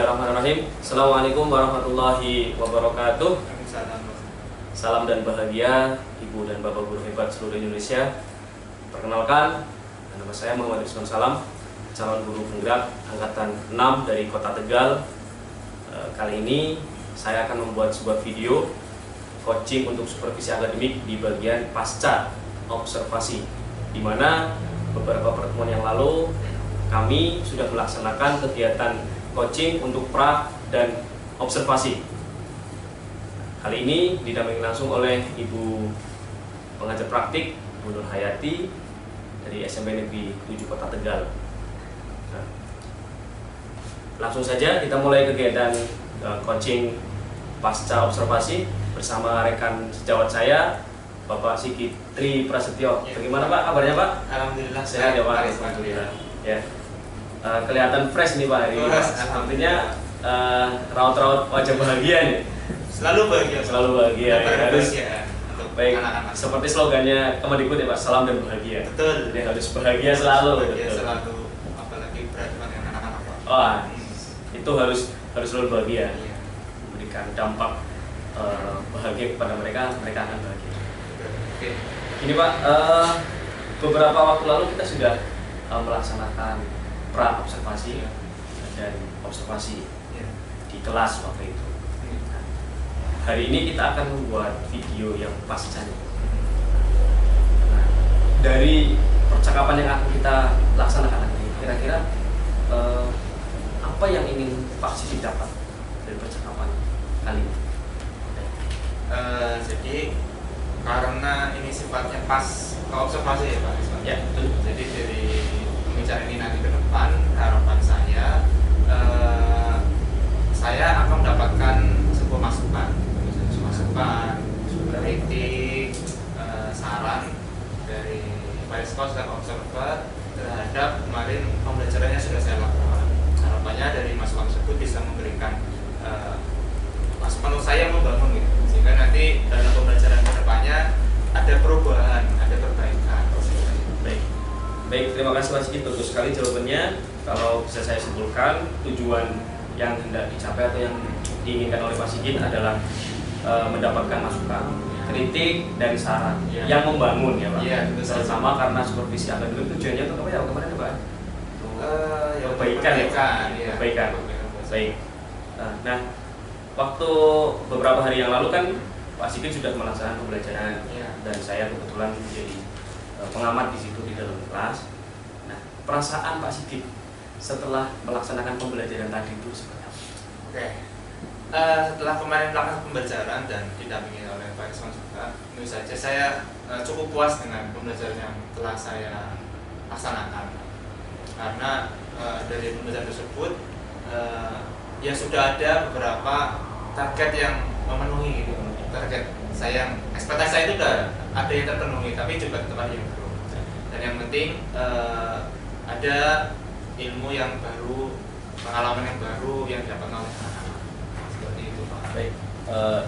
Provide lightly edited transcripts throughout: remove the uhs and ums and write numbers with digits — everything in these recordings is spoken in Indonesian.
Bismillahirrahmanirrahim. Assalamualaikum warahmatullahi wabarakatuh. Salam dan bahagia Ibu dan Bapak guru hebat seluruh Indonesia. Perkenalkan, nama saya Muhammad Rizwan Salam, calon guru penggerak angkatan 6 dari Kota Tegal. Kali ini saya akan membuat sebuah video coaching untuk supervisi akademik di bagian pasca observasi, di mana beberapa pertemuan yang lalu kami sudah melaksanakan kegiatan coaching untuk pra dan observasi. Kali ini didampingi langsung oleh Ibu pengajar praktik Bu Nur Hayati dari SMP Negeri 7 Kota Tegal. Nah, langsung saja kita mulai kegiatan coaching pasca observasi bersama rekan sejawat saya, Bapak Sigit Tri Prasetyo. Bagaimana Pak kabarnya Pak? Alhamdulillah sehat ya Pak. Alhamdulillah. Ya. Kelihatan fresh nih Pak hari ini. Artinya raut-raut wajah bahagia nih. Selalu bahagia. Selalu bahagia. Ya, harus baik. Anak-anak. Seperti slogannya Kemendikbud ya Pak, salam dan bahagia. Betul. Jadi harus bahagia selalu. Bahagia betul. selalu, apalagi berhadapan dengan anak-anak Pak. Wah, itu harus selalu bahagia. Iya. Memberikan dampak bahagia kepada mereka akan bahagia. Oke. Ini Pak, beberapa waktu lalu kita sudah melaksanakan pra observasi dan observasi di kelas waktu itu. Nah, hari ini kita akan membuat video yang pascanya. Nah, dari percakapan yang akan kita laksanakan nanti, kira-kira apa yang ingin Pak Sisi dapat dari percakapan kali ini? Jadi karena ini sifatnya pas observasi ya Pak Rizwan. Ya, betul. Jadi dari pembicaraan ini nanti ke depan, harapan saya akan mendapatkan sebuah masukan, kritik, saran dari Pariskos dan Observer terhadap kemarin pembelajarannya sudah saya lakukan. Harapannya dari masukan tersebut bisa memberikan masukan untuk saya membangun gitu, sehingga nanti dalam pembelajaran kedepannya ada perubahan, ada perbaikan. Baik, terima kasih Pak Sigit, bagus sekali jawabannya. Kalau bisa saya simpulkan, tujuan yang hendak dicapai atau yang diinginkan oleh Pak Sigit adalah mendapatkan masukan, kritik, dan saran yang membangun ya Pak. Iya, betul. Terutama karena supervisi akademik tujuannya untuk apa ya kemarin Pak? Perbaikan. Ya. Perbaikan. Baik. Nah, waktu beberapa hari yang lalu kan Pak Sigit sudah melaksanakan pembelajaran dan saya kebetulan menjadi pengamat di situ di dalam kelas. Nah, perasaan Pak Sigit setelah melaksanakan pembelajaran tadi itu seperti apa? Oke. Setelah kemarin melakukan pembelajaran dan didampingi oleh Pak Iswan juga, tentu saja saya cukup puas dengan pembelajaran yang telah saya laksanakan. Karena dari pembelajaran tersebut ya sudah ada beberapa target yang memenuhi gitu. Target saya yang ekspektasi saya itu udah ada yang terpenuhi, tapi juga tetap ada yang belum. Dan yang penting ada ilmu yang baru, pengalaman yang baru yang didapat oleh anak-anak. Seperti itu Pak. Baik,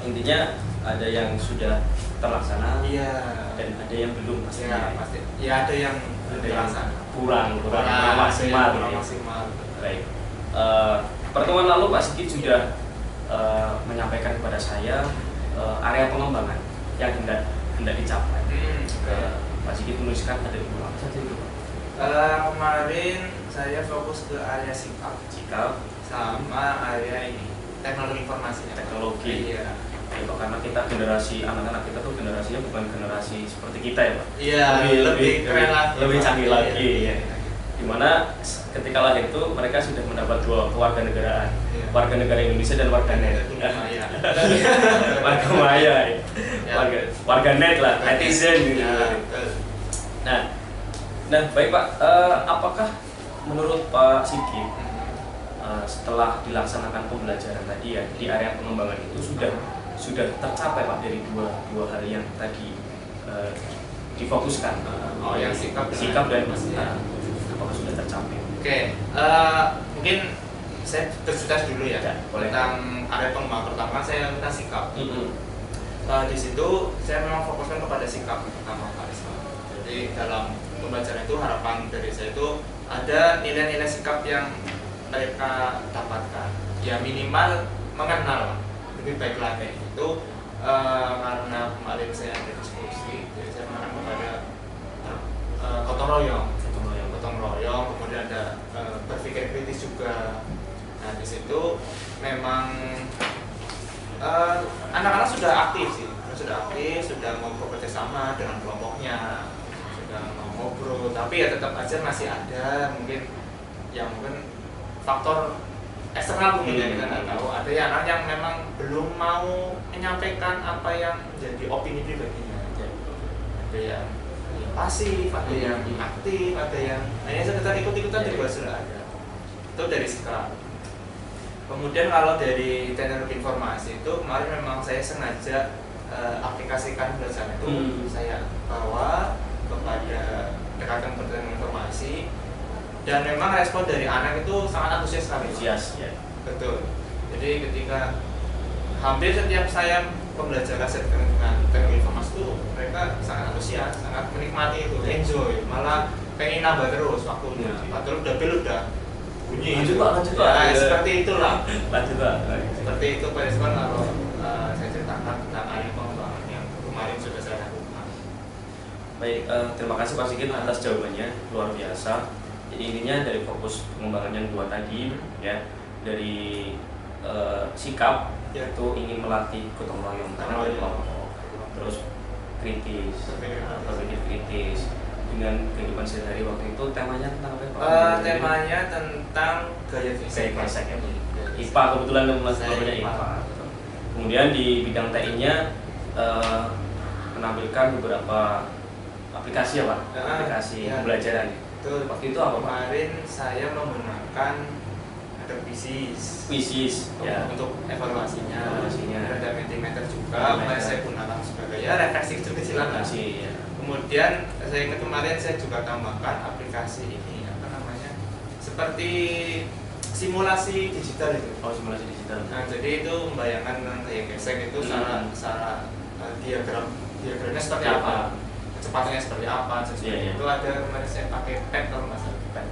intinya ada yang sudah terlaksana, Iya. dan ada yang belum pasti. Ya pasti. Ya ada yang terlaksana. kurang maksimal. Kurang Ya. maksimal. Baik. Pertemuan lalu Pak Sigit sudah menyampaikan kepada saya area pengembangan yang hendak dicapai. Pak Sigit menuliskan ada dua apa saja itu Pak? Kemarin saya fokus ke area sikap sama area ini teknologi informasinya. Teknologi. Iya. Ya, Pak, karena kita generasi anak-anak kita tuh generasinya bukan generasi seperti kita ya Pak. Iya. Lebih keren lagi. Lebih canggih Iya. lagi. Ya. Dimana ketika lahir itu mereka sudah mendapat dua kewarganegaraan, warga negara Indonesia dan warga net. Iya. Warga maya, warga net lah, netizen gitu. Nah, baik Pak, apakah menurut Pak Sigit setelah dilaksanakan pembelajaran tadi ya di area pengembangan itu sudah tercapai Pak dari dua hal yang tadi difokuskan? Yang sikap dan apakah sudah tercapai? Oke, mungkin saya tercerita dulu ya, boleh. Tentang area pengembangan pertama saya minta sikap. Di situ saya memang fokuskan kepada sikap pertama kali. Jadi dalam pembelajaran itu harapan dari saya itu ada nilai-nilai sikap yang mereka dapatkan. ya minimal mengenal lebih baik lagi itu. Karena kemarin saya ada diskusi, jadi saya mengarahkan kepada gotong royong, kemudian ada berpikir kritis juga. Nah di situ memang anak-anak sudah aktif sih, sudah mau bekerja sama dengan kelompoknya, sudah mau ngobrol, tapi ya tetap aja masih ada mungkin faktor eksternal mungkin ya, kita nggak tahu. Ada yang anak yang memang belum mau menyampaikan apa yang menjadi opini pribadinya. Ada yang pasif, ada yang aktif, ada yang hanya sekedar ikut-ikutan juga sudah ada. Itu dari sekarang. Kemudian kalau dari teknologi informasi itu kemarin memang saya sengaja aplikasikan belajar itu saya bawa kepada rekan-rekan teknologi informasi. Dan memang respon dari anak itu sangat antusias sekali. Ya. Betul. Jadi ketika hampir setiap saya pembelajaran dengan teknologi informasi itu mereka sangat antusias, sangat menikmati itu, enjoy, malah pengen nambah terus waktunya. Padahal udah bunyi. Lanjut Pak. Seperti itulah. Seperti itu Pak Rizwan kalau saya ceritakan tentang area pengembangan yang kemarin sudah saya lakukan. Baik, terima kasih Pak Sigit atas jawabannya, luar biasa. Jadi intinya dari fokus pengembangan yang dua tadi ya, dari sikap itu ingin melatih gotong royong karena kelompok, terus berpikir kritis dengan kehidupan sehari-hari. Waktu itu temanya tentang apa Pak? Temanya tentang gaya gesek ya. IPA kebetulan kelasnya IPA. Kemudian di bidang TI-nya menampilkan beberapa aplikasi ya Pak, aplikasi pembelajaran. Betul. Waktu itu apa Pak? Kemarin saya menggunakan ada Quizzes ya, untuk evaluasinya. Ada Mentimeter juga, saya gunakan sebagai refleksi kecil-kecilan. Ya. Kemudian saya ingat kemarin saya juga tambahkan aplikasi ini seperti simulasi digital itu. Simulasi digital. Nah, jadi itu membayangkan gaya gesek itu secara diagramnya seperti apa, kecepatannya seperti apa, itu ada kemarin saya pakai pad kalau nggak salah pad.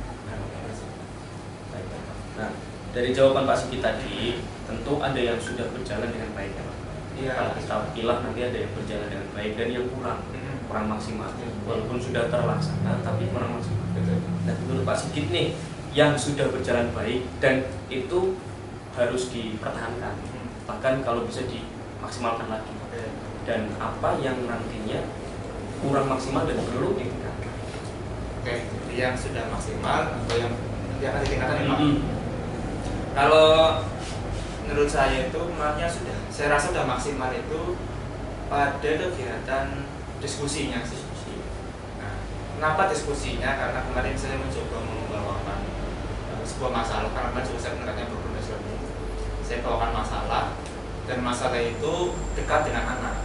Nah, dari jawaban Pak Sigit tadi, tentu ada yang sudah berjalan dengan baik ya Pak. Iya. Kalau kita pilah nanti ada yang berjalan dengan baik dan yang kurang maksimal. Walaupun sudah terlaksana, tapi kurang maksimal. Nah, menurut Pak Sigit nih, yang sudah berjalan baik dan itu harus dipertahankan, bahkan kalau bisa dimaksimalkan lagi. Dan apa yang nantinya kurang maksimal dan perlu ditingkatkan. Oke, jadi yang sudah maksimal atau yang akan ditingkatkan Pak? Kalau menurut saya itu makanya saya rasa sudah maksimal itu pada kegiatan diskusinya. Nah, kenapa diskusinya? Karena kemarin saya mencoba membawakan sebuah masalah, karena juga saya menggunakannya berproses lebih. Saya bawakan masalah dan masalah itu dekat dengan anak.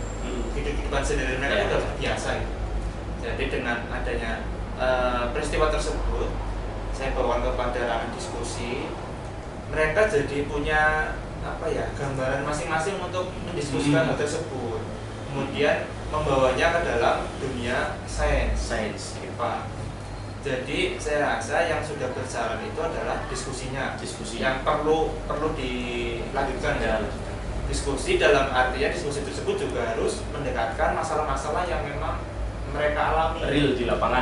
Kehidupan sendiri mereka itu sudah biasa gitu. Jadi dengan adanya peristiwa tersebut, saya bawakan kepada anak diskusi. Mereka jadi punya gambaran masing-masing untuk mendiskusikan hal tersebut. Kemudian membawanya ke dalam dunia sains IPA. Jadi saya rasa yang sudah berjalan itu adalah diskusinya. Yang perlu dilanjutkan ya. Diskusi dalam artinya diskusi tersebut juga harus mendekatkan masalah-masalah yang memang mereka alami. Real di lapangan.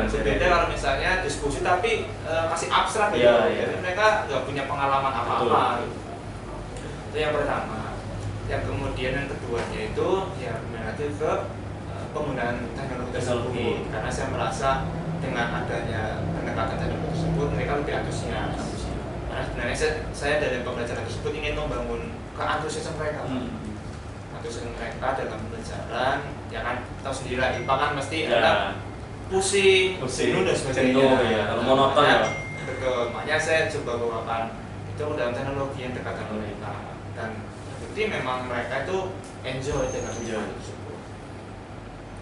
Berbeda kalau misalnya diskusi tapi masih abstrak gitu. Jadi mereka nggak punya pengalaman apa-apa. Itu yang pertama. Yang kemudian yang keduanya itu ya mengacu ke penggunaan teknologi tersebut. Karena saya merasa dengan adanya pendekatan teknologi tersebut mereka lebih antusias. Karena sebenarnya saya dari pembelajaran tersebut ingin membangun keantusiasan mereka. Antusiasan mereka dalam pembelajaran, ya kan tahu sendiri lah IPA kan mesti ada pusing dan sebagainya. Kalau monoton ya. Betul, makanya saya coba bawakan itu dalam teknologi yang dekat dengan mereka dan bukti memang mereka itu enjoy dengan tersebut.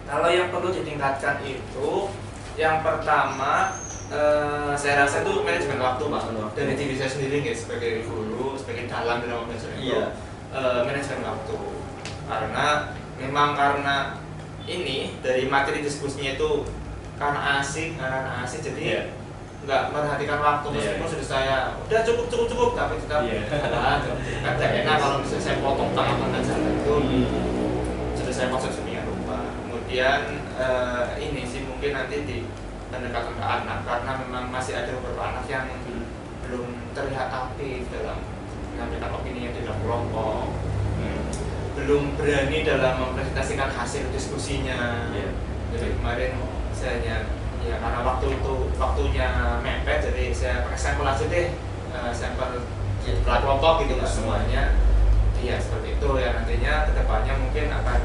Kalau yang perlu ditingkatkan itu yang pertama saya rasa itu manajemen waktu Pak. Dari diri saya sendiri guys, sebagai guru, sebagai dalang dalam pembelajaran itu manajemen waktu. Karena ini dari materi diskusinya itu karena asik jadi nggak merhatikan waktu, meskipun sudah saya udah cukup tapi tetap kan saya enak kalau misalnya saya potong tengah jalan itu sudah saya maksud sedemikian rupa. Kemudian ini sih mungkin nanti di pendekatan ke anak, karena memang masih ada beberapa anak yang belum terlihat aktif dalam menyampaikan opini di dalam kelompok, belum berani dalam mempresentasikan hasil diskusinya. Jadi kemarin saya ya karena waktunya mepet, jadi saya pakai sampel aja deh, sampel kelompok gitu semuanya. Iya seperti itu ya, nantinya kedepannya mungkin akan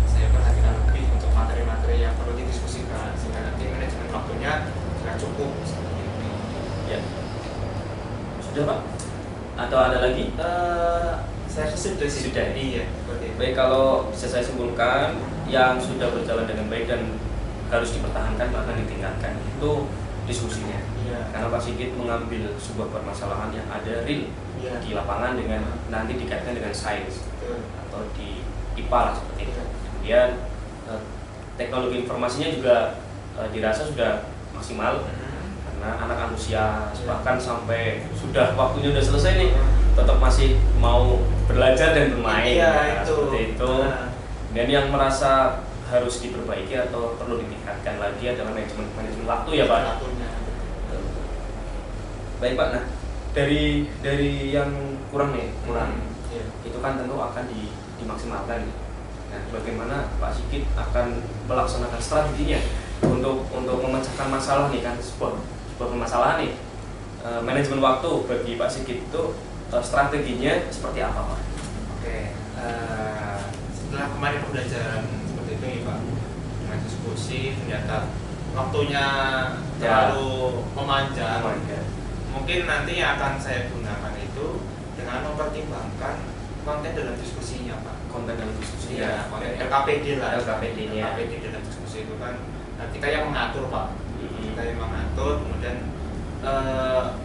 saya perhatikan lebih untuk materi-materi yang perlu didiskusikan sehingga nanti manajemen waktunya sudah cukup. Ya. Sudah Pak? Atau ada lagi? Saya sudah sih. Sudah. Iya. Baik, kalau bisa saya simpulkan, yang sudah berjalan dengan baik dan harus dipertahankan bahkan ditingkatkan itu diskusinya. Karena Pak Sigit mengambil sebuah permasalahan yang ada real di lapangan dengan nanti dikaitkan dengan sains atau di IPA lah seperti itu. Kemudian teknologi informasinya juga dirasa sudah maksimal karena anak antusias, bahkan sampai sudah waktunya sudah selesai nih tetap masih mau belajar dan bermain. Seperti itu. Dan yang merasa harus diperbaiki atau perlu ditingkatkan lagi adalah manajemen waktu ya Pak. Baik Pak, nah dari yang kurang itu kan tentu akan dimaksimalkan. Nah, bagaimana Pak Sigit akan melaksanakan strateginya untuk memecahkan masalah nih kan sebuah permasalahan nih, manajemen waktu bagi Pak Sigit itu strateginya seperti apa Pak? Oke, setelah kemarin pembelajaran seperti itu ya Pak, dengan diskusi ternyata waktunya terlalu memanjang. Mungkin nanti yang akan saya gunakan itu dengan mempertimbangkan konten dalam diskusinya Pak. Konten dalam diskusi ya, konten LKPD lah. LKPD-nya. LKPD dalam diskusi itu kan kita yang mengatur Pak. Kita yang mengatur, kemudian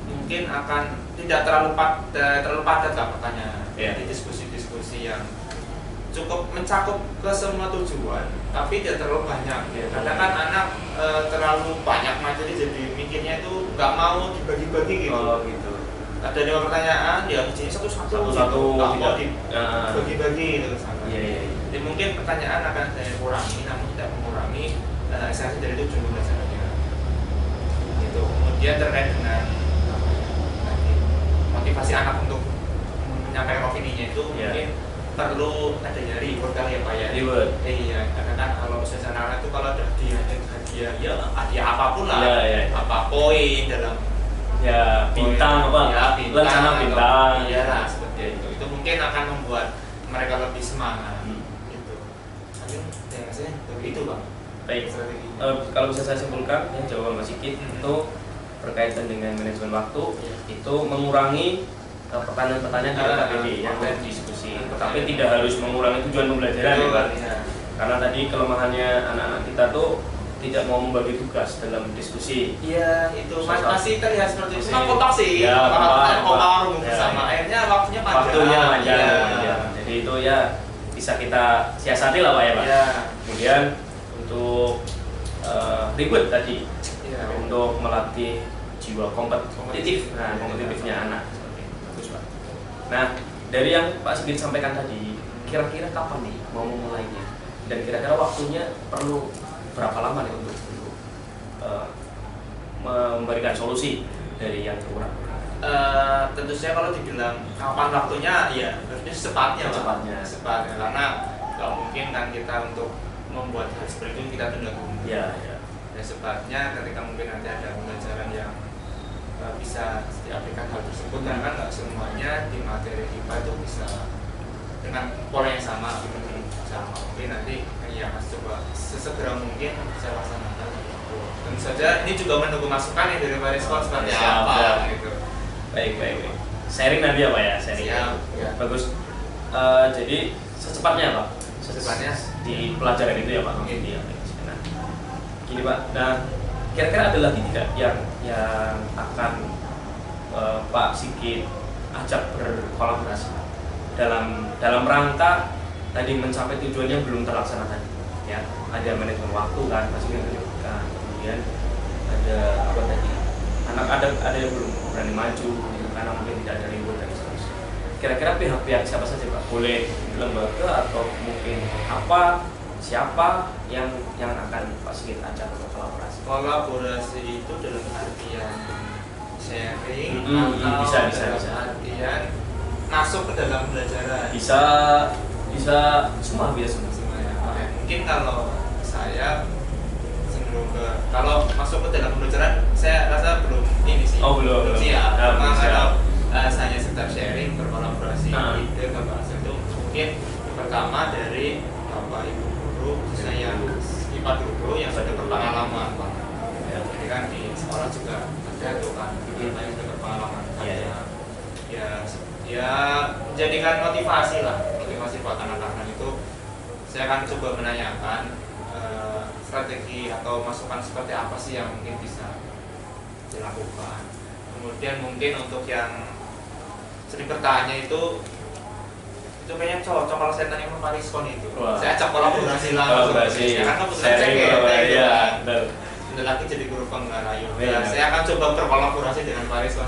mungkin akan tidak terlalu padat lah pertanyaan di diskusi-diskusi yang cukup mencakup ke semua tujuan, tapi tidak terlalu banyak. Kadang kan anak terlalu banyak materi, jadi mikirnya itu nggak mau dibagi-bagi gitu. Ada 5 pertanyaan, ya jadi satu-satu, nggak mau dibagi-bagi gitu. Jadi mungkin pertanyaan akan saya kurangi, namun tidak mengurangi esensi dari tujuan pembelajarannya. Itu kemudian terkait dengan motivasi anak untuk menyampaikan opininya itu mungkin perlu adanya reward kali ya Pak ya. Reward. Iya, karena kan kalau misalnya anak itu kalau ada hadiah apapun lah, apa poin dalam bintang apa? Rencana bintang. Iya lah seperti itu. Itu mungkin akan membuat mereka lebih semangat. Gitu. Mungkin saya begitu Pak. Baik. Kalau bisa saya simpulkan, jawaban Mas Sigit itu berkaitan dengan manajemen waktu itu mengurangi pertanyaan-pertanyaan di LKPD yang diskusi, tapi tidak harus mengurangi tujuan pembelajaran ya Pak. Karena tadi kelemahannya anak-anak kita tuh tidak mau membagi tugas dalam diskusi. Iya, itu masih terlihat seperti itu. Memang kompak sih. Kompak bersama. Akhirnya waktunya panjang. Jadi itu ya bisa kita siasati lah Pak ya Pak. Kemudian untuk ribut tadi untuk melatih jiwa kompetitifnya anak. Bagus Pak. Nah, dari yang Pak Sigit sampaikan tadi, kira-kira kapan nih mau memulainya? Dan kira-kira waktunya perlu berapa lama nih untuk memberikan solusi dari yang kurang? Tentu saja kalau dibilang kapan waktunya, ya harusnya secepatnya. Karena nggak mungkin kan kita untuk membuat hal seperti itu kita tunda dulu. Ya secepatnya ketika mungkin nanti ada pembelajaran yang bisa diaplikasikan hal tersebut, karena kan nggak semuanya di materi IPA itu bisa dengan pola yang sama. Mungkin nanti ya Mas coba sesegera mungkin saya laksanakan. Tentu saja ini juga menunggu masukan ya dari Pak Respon seperti apa gitu. Baik. Sharing nanti ya Pak ya, sharing. Bagus. Jadi secepatnya Pak. Secepatnya di pelajaran itu ya Pak. Iya. Nah, gini Pak. Nah, kira-kira ada lagi tidak yang akan Pak Sigit ajak berkolaborasi dalam rangka tadi mencapai tujuannya belum terlaksana tadi ya, ada manajemen waktu kan masih menyebutkan, kemudian ada apa tadi ada yang belum berani maju karena mungkin tidak ada reward dan seterusnya. Kira-kira pihak-pihak siapa saja Pak? Boleh lembaga atau mungkin siapa yang akan Pak Sigit ajak untuk kolaborasi? Kolaborasi itu dalam artian sharing atau bisa. artian masuk ke dalam pembelajaran. Bisa semua ya. Mungkin kalau saya cenderung ke kalau masuk ke dalam pembelajaran saya rasa belum ini sih. Belum siap. belum siap. Kalau hanya sekedar sharing berkolaborasi ide ke bahasa itu mungkin pertama dari bapak ibu guru khususnya yang IPA dulu yang sudah berpengalaman Pak. Ya, jadi kan di sekolah juga ada tuh kan kita yang sudah berpengalaman. Ya menjadikan motivasi buat anak-anak itu. Saya akan coba menanyakan strategi atau masukan seperti apa sih yang mungkin bisa dilakukan. Kemudian mungkin untuk yang sering bertanya itu kayaknya cocok kalau saya tanya ke Pak Rizkon itu. Wah. Saya ajak kolaborasi langsung. Karena kebetulan saya lagi jadi guru penggarayu. Saya akan coba berkolaborasi dengan Pak Rizkon.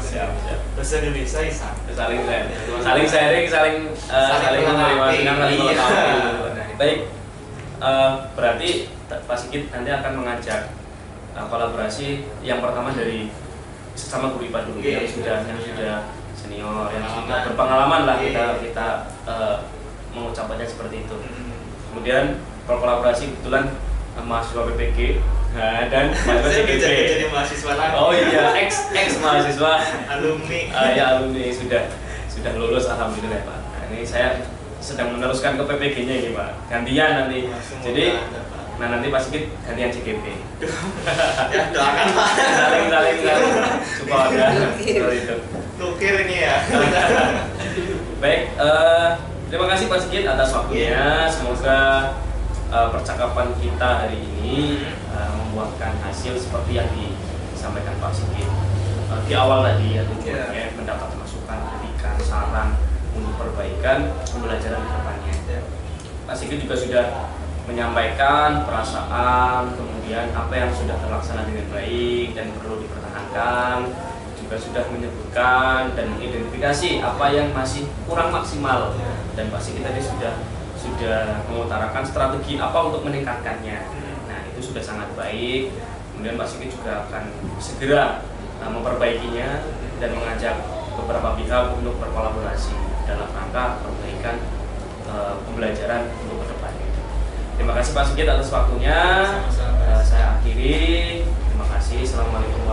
Bahasa Indonesia bisa. Saling sharing, saling menerima saling mengetahui. Baik, berarti Pak Sigit nanti akan mengajak kolaborasi yang pertama dari sesama guru IPA dulu yang sudah senior, yang sudah berpengalaman lah kita mengucapkannya seperti itu. Kemudian kolaborasi kebetulan mahasiswa PPG dan mahasiswa CGP. Jadi mahasiswa lagi. Oh iya, ex mahasiswa alumni. Ya alumni sudah lulus alhamdulillah Pak. Nah, ini saya sedang meneruskan ke PPG-nya ini Pak. Gantian nanti. Jadi nanti Pak Sigit gantian CGP. Ya doakan Pak. Saling support ya. Seperti itu. Tukir ini ya. Baik, terima kasih Pak Sigit atas waktunya. Semoga percakapan kita hari ini membuahkan hasil seperti yang disampaikan Pak Sigit di awal tadi ya, tujuannya mendapat masukan, kritikan, saran untuk perbaikan pembelajaran ke depannya. Pak Sigit juga sudah menyampaikan perasaan, kemudian apa yang sudah terlaksana dengan baik dan perlu dipertahankan, juga sudah menyebutkan dan mengidentifikasi apa yang masih kurang maksimal, dan Pak Sigit tadi sudah mengutarakan strategi apa untuk meningkatkannya. Nah itu sudah sangat baik. Kemudian Pak Sigit juga akan segera memperbaikinya dan mengajak beberapa pihak untuk berkolaborasi dalam rangka perbaikan pembelajaran untuk kedepannya. Terima kasih Pak Sigit atas waktunya. Saya akhiri. Terima kasih. Assalamualaikum.